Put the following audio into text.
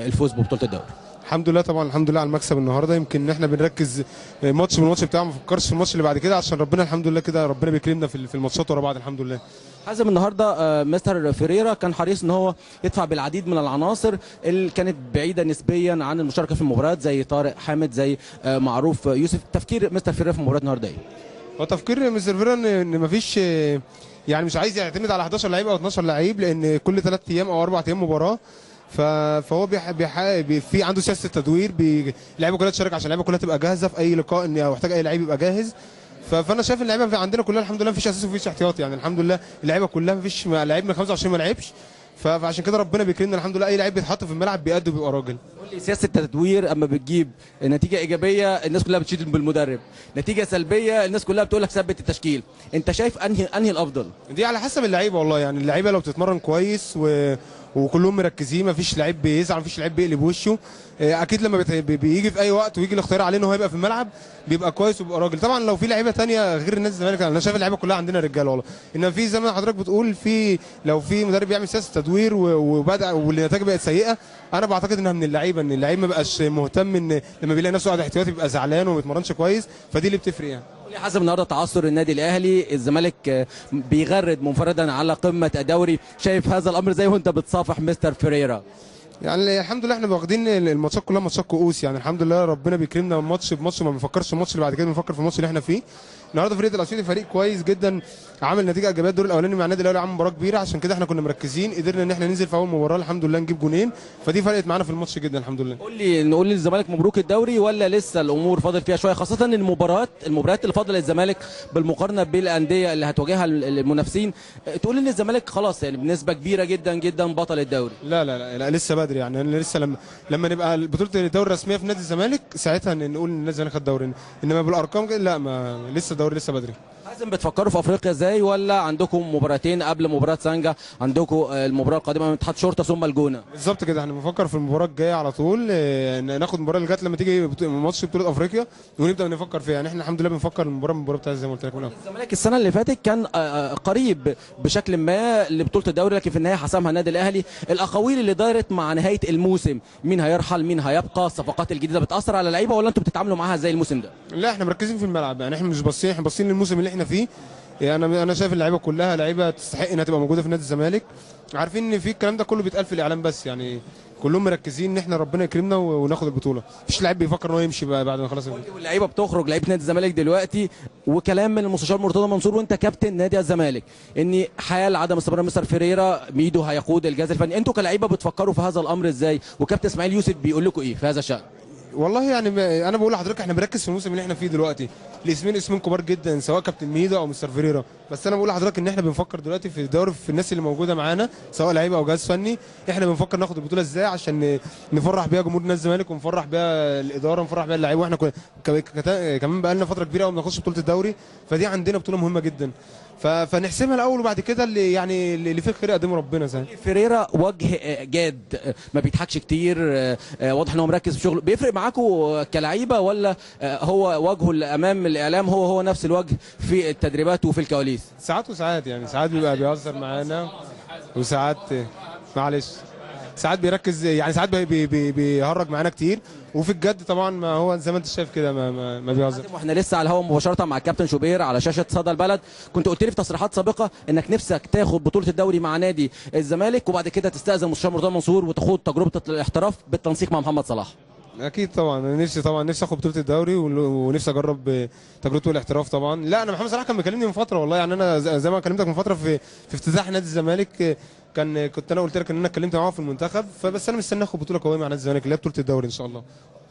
الفوز ببطوله الدوري؟ الحمد لله طبعا، الحمد لله على المكسب النهارده. يمكن ان احنا بنركز ماتش من الماتش بتاعه، ما نفكرش في الماتش اللي بعد كده، عشان ربنا الحمد لله كده ربنا بيكرمنا في الماتشات ورا بعض الحمد لله. حازم، النهارده مستر فيريرا كان حريص ان هو يدفع بالعديد من العناصر اللي كانت بعيده نسبيا عن المشاركه في المباريات، زي طارق حامد، زي معروف يوسف. تفكير مستر فيريرا في مباراه النهارده ايه؟ هو تفكير مستر فيريرا ان مفيش، يعني مش عايز يعتمد على 11 لعيب او 12 لعيب، لان كل 3 ايام او 4 ايام مباراه. فهو في عنده سياسه تدوير، اللعيبه كلها تشارك عشان اللعيبه كلها تبقى جاهزه في اي لقاء، ان محتاج اي لعيب يبقى جاهز. فانا شايف اللعيبه عندنا كلها الحمد لله مفيش اساسي ومفيش احتياطي، يعني الحمد لله اللعيبه كلها مفيش لعيب من 25 ما لعبش. فعشان كده ربنا بيكرمنا الحمد لله، اي لعيب بيتحط في الملعب بيأدي وبيبقى راجل. قول لي، سياسه التدوير اما بتجيب نتيجه ايجابيه الناس كلها بتشيد بالمدرب، نتيجه سلبيه الناس كلها بتقول لك ثبت التشكيل، انت شايف انهي الافضل؟ دي على حسب اللعيبه والله، يعني اللعيبه لو بتتمرن كويس وكلهم مركزين، مفيش لعيب بيزعل، مفيش لعيب بيقلب وشه. اكيد لما بيجي في اي وقت ويجي الاختيار عليه ان هو يبقى في الملعب بيبقى كويس وبيبقى راجل. طبعا لو في لعيبه ثانيه غير الناس الزمالك، انا شايف اللعيبه كلها عندنا رجاله والله، انما في زي ما حضرتك بتقول، لو في مدرب بيعمل سياسه تدوير وبدا والنتائج بقت سيئه، انا بعتقد انها من اللعيبه، ان اللعيب ما بقاش مهتم، ان لما بيلاقي نفسه قاعد احتياطي بيبقى زعلان وما بيتمرنش كويس، فدي اللي بتفرق يعني. حسب النهارده تعثر النادي الاهلي، الزمالك بيغرد منفردا على قمه الدوري، شايف هذا الامر زي وانت بتصافح مستر فيريرا؟ يعني الحمد لله احنا واخدين الماتشات كلها ماتشات كؤوس، يعني الحمد لله ربنا بيكرمنا ماتش بماتش، ما بنفكرش في الماتش اللي بعد كده، بنفكر في الماتش اللي احنا فيه. النهارده فريق الاسيوطي فريق كويس جدا، عامل نتيجه ايجابيه الدور الاولاني مع النادي الاهلي، عامل مباراه كبيره، عشان كده احنا كنا مركزين، قدرنا ان احنا ننزل في اول مباراه الحمد لله نجيب جونين، فدي فرقت معانا في الماتش جدا الحمد لله. نقول للزمالك مبروك الدوري، ولا لسه الامور فاضل فيها شويه، خاصه ان المباريات اللي فاضله للزمالك بالمقارنه بالانديه اللي هتواجهها المنافسين، تقول ان الزمالك خلاص يعني بنسبه كبيره جدا جدا بطل الدوري؟ لا لا لا, لا لسه بدري، يعني أنا لسه لما نبقى بطوله الدوري الرسميه في نادي الزمالك ساعتها نقول ان نادي الزمالك خد دوري، انما بالارقام لا، ما لسه الدوري لسه بدري. لازم بتفكروا في افريقيا ازاي، ولا عندكم مباراتين قبل مباراه سانجا، عندكم المباراه القادمه من اتحاد شرطه ثم الجونه؟ بالظبط كده، احنا بنفكر في المباراه الجايه على طول، ناخد المباراه اللي جت لما تيجي ماتش بطوله افريقيا ونبدا نفكر فيها، يعني احنا الحمد لله بنفكر المباراه بتاعت زي ما قلت لك. الزمالك السنه اللي فاتت كان قريب بشكل ما لبطوله الدوري، لكن في النهايه حسمها النادي الاهلي. الاقاويل اللي دارت مع نهايه الموسم، مين هيرحل مين هيبقى، الصفقات الجديده بتاثر على اللعيبه، ولا انتوا بتتعاملوا معاها زي الموسم ده؟ لا احنا مركزين في الملعب، يعني احنا مش باصين، احنا باصين للموسم اللي احنا فيه. انا شايف اللعيبه كلها لعيبه تستحق انها تبقى موجوده في نادي الزمالك، عارفين ان في الكلام ده كله بيتقال في الاعلام بس، يعني كلهم مركزين ان احنا ربنا يكرمنا وناخد البطوله، مفيش لعيب بيفكر ان هو يمشي بقى بعد ما خلاص. واللعيبه بتخرج، لعيبه نادي الزمالك دلوقتي، وكلام من المستشار مرتضى منصور وانت كابتن نادي الزمالك، ان حال عدم استمرار مستر فيريرا ميدو هيقود الجهاز الفني، انتوا كلعيبه بتفكروا في هذا الامر ازاي؟ وكابتن اسماعيل يوسف بيقول لكم ايه في هذا الشان؟ والله يعني انا بقول لحضرتك احنا بنركز في الموسم اللي احنا فيه دلوقتي، اسمين كبار جدا سواء كابتن ميدو او مستر فيريرا، بس انا بقول لحضرتك ان احنا بنفكر دلوقتي في الدوري، في الناس اللي موجوده معانا سواء لعيبه او جهاز فني، احنا بنفكر ناخد البطوله ازاي عشان نفرح بيها جمهور نادي الزمالك، ونفرح بيها الاداره، ونفرح بيها اللعيبه، واحنا كمان بقى لنا فتره كبيره وما بناخدش بطوله الدوري، فدي عندنا بطوله مهمه جدا، فنحسمها الاول وبعد كده اللي فيه الخير يقدمه ربنا. زي فيريرا وجه جاد، ما بيضحكش كتير، واضح ان هو مركز في شغله، بيفرق معاكم كلعيبه، ولا هو وجهه امام الاعلام هو نفس الوجه في التدريبات وفي الكواليس؟ ساعات وساعات، يعني ساعات بيبقى بيهزر معانا، وساعات معلش ساعات بيركز، يعني ساعات بيهرج معانا كتير، وفي الجد طبعا ما هو زي ما انت شايف كده ما بيهزر. واحنا لسه على الهواء مباشره مع الكابتن شوبير على شاشه صدى البلد، كنت قلت لي في تصريحات سابقه انك نفسك تاخد بطوله الدوري مع نادي الزمالك، وبعد كده تستاذن مستشار مرتضى منصور وتاخد تجربه الاحتراف بالتنسيق مع محمد صلاح. اكيد طبعا، انا نفسي اخد بطوله الدوري، ونفسي اجرب تجربته الاحتراف طبعا. لا انا محمد صلاح كان بيكلمني من فتره والله، يعني انا زي ما كلمتك من فتره في افتتاح نادي الزمالك، كنت انا قلت لك ان انا اتكلمت معاه في المنتخب، فبس انا مستني اخد بطوله قويه مع نادي الزمالك اللي هي بطوله الدوري ان شاء الله.